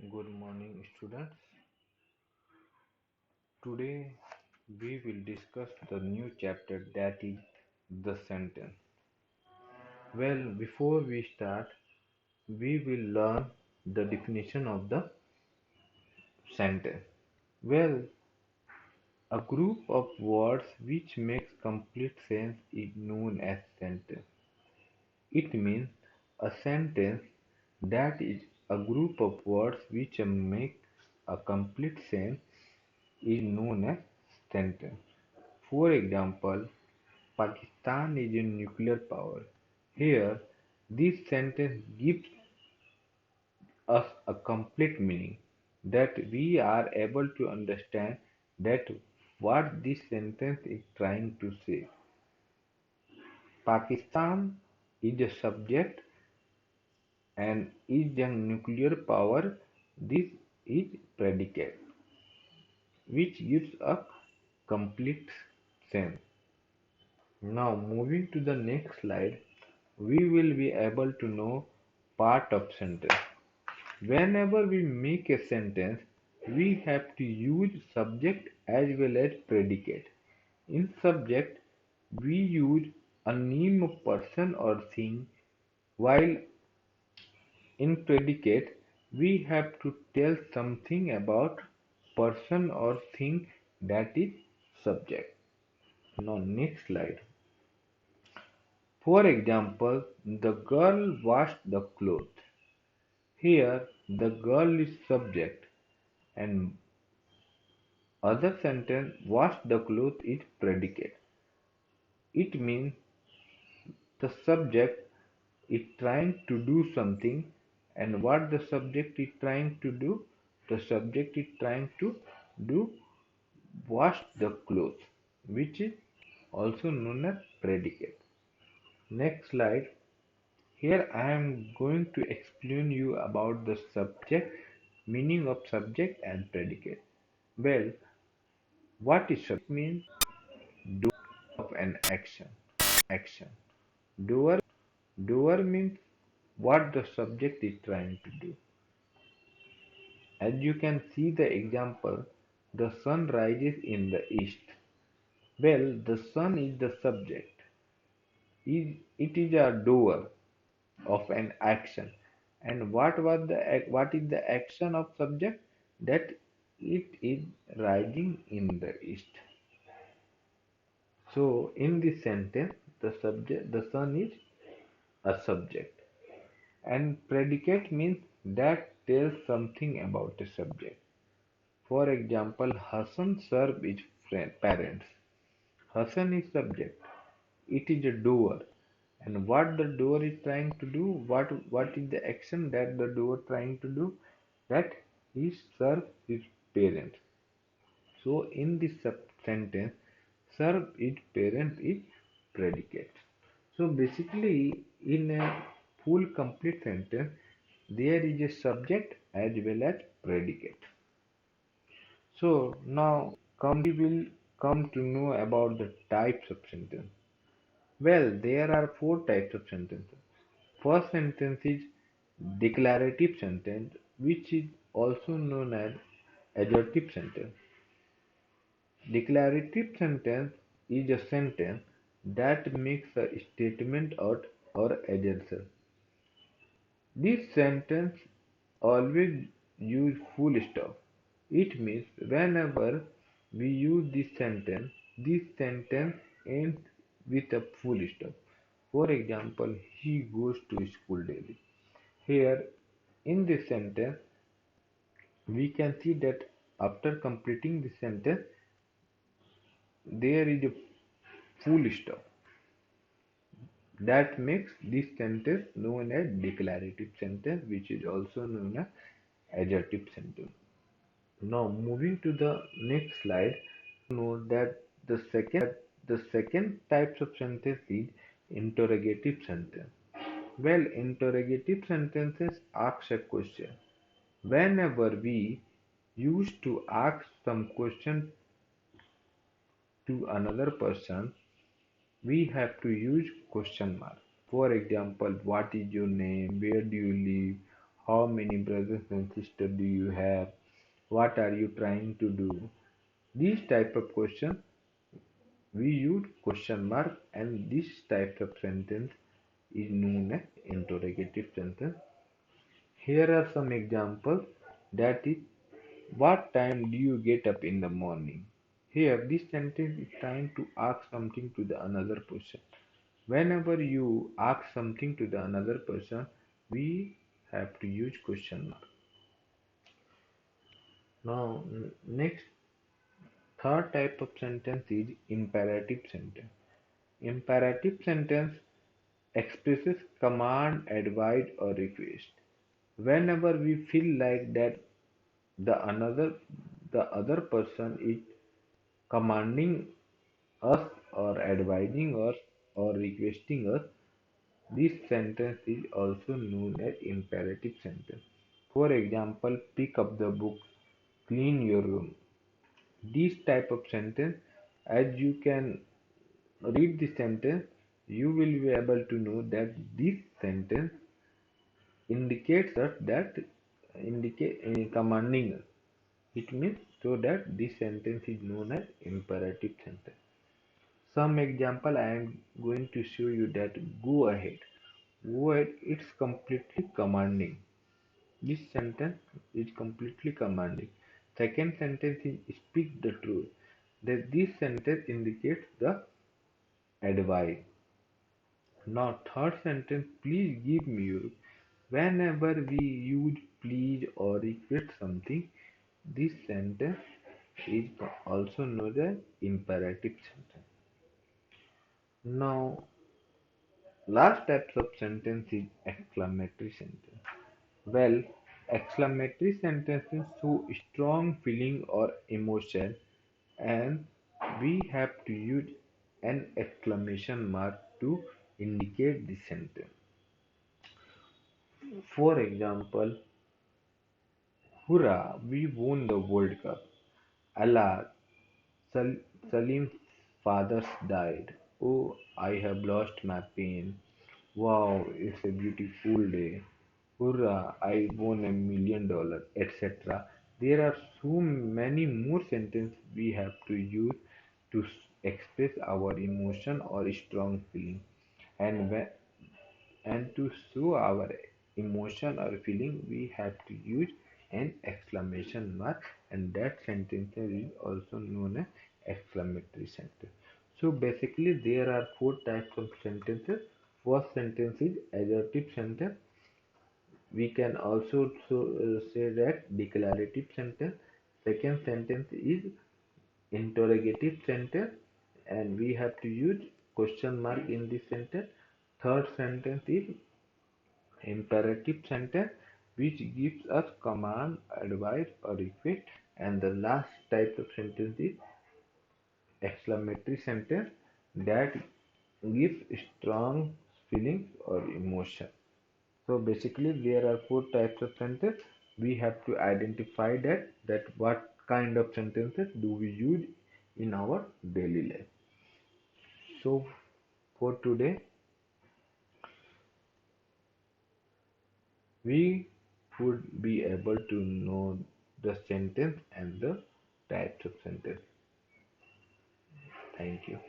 Good morning, students. Today we will discuss the new chapter that is the sentence. Well, before we start, we will learn the definition of the sentence. Well, a group of words which makes complete sense is known as sentence. It means a sentence that is a group of words which make a complete sense is known as sentence. For example, Pakistan is a nuclear power. Here, this sentence gives us a complete meaning that we are able to understand that what this sentence is trying to say. Pakistan is a subject and is a nuclear power. This is predicate, which gives a complete sense. Now moving to the next slide, we will be able to know part of sentence. Whenever we make a sentence, we have to use subject as well as predicate. In subject, we use a name of person or thing, while in predicate, we have to tell something about person or thing that is subject. Now next slide. For example, the girl washed the clothes. Here, the girl is subject and other sentence wash the cloth is predicate. It means the subject is trying to do something and what the subject is trying to do? The subject is trying to do wash the clothes, which is also known as predicate. Next slide. Here I am going to explain you about the subject, meaning of subject and predicate. Well, what is subject means? Doer of an action. Action. Doer means what the subject is trying to do. As you can see the example, the sun rises in the east. Well, the sun is the subject. It is a doer of an action. And what is the action of subject? That it is rising in the east. So in this sentence, the sun is a subject. And predicate means that tells something about a subject. For example, Hassan served his parents. Hassan is subject. It is a doer. And what the doer is trying to do, what is the action that the doer trying to do? That he serve his parents. So in this sentence, serve his parents is predicate. So basically, in a full complete sentence, there is a subject as well as predicate. So now we will come to know about the types of sentence. Well, there are four types of sentences. First sentence is declarative sentence, which is also known as adjective sentence. Declarative sentence is a sentence that makes a statement or assertion. This sentence always use full stop. It means whenever we use this sentence ends with a full stop. For example, he goes to school daily. Here, in this sentence, we can see that after completing the sentence, there is a full stop. That makes this sentence known as declarative sentence, which is also known as adjective sentence. Now, moving to the next slide, note that the second types of sentence is interrogative sentence. Well, interrogative sentences ask a question. Whenever we used to ask some question to another person, we have to use question mark. For example, what is your name? Where do you live? How many brothers and sisters do you have? What are you trying to do? These type of questions we use question mark, and this type of sentence is known as interrogative sentence. Here are some examples. That is, what time do you get up in the morning? Here, this sentence is trying to ask something to the another person. Whenever you ask something to the another person, we have to use question mark. Now, next, third type of sentence is imperative sentence. Imperative sentence expresses command, advice, or request. Whenever we feel like that the another the other person is commanding us or advising us or requesting us, this sentence is also known as imperative sentence. For example, pick up the book, clean your room. This type of sentence, as you can read the sentence, you will be able to know that this sentence indicates us that indicate commanding us. It means so that this sentence is known as imperative sentence. Some example I am going to show you that go ahead. Go ahead, it's completely commanding. This sentence is completely commanding. Second sentence is speak the truth. That this sentence indicates the advice. Now third sentence, please give me your. Whenever we use please or request something, this sentence is also known as imperative sentence. Now, last types of sentence is exclamatory sentence. Well, exclamatory sentences show strong feeling or emotion, and we have to use an exclamation mark to indicate the sentence. For example, hurrah, we won the World Cup. Alas, Sal- Salim's father died. Oh, I have lost my pen. Wow, it's a beautiful day. Hurrah, I won $1 million, etc. There are so many more sentences we have to use to express our emotion or strong feeling. And and to show our emotion or feeling, we have to use an exclamation mark, and that sentence is also known as exclamatory sentence. So basically, there are four types of sentences. First sentence is adjective sentence. We can also say that declarative sentence. Second sentence is interrogative sentence, and we have to use question mark in this sentence. Third sentence is imperative sentence, which gives us command, advice, or request. And the last type of sentence is exclamatory sentence that gives strong feelings or emotion. So basically, there are four types of sentence. We have to identify that what kind of sentences do we use in our daily life. So for today, we would be able to know the sentence and the types of sentence. Thank you.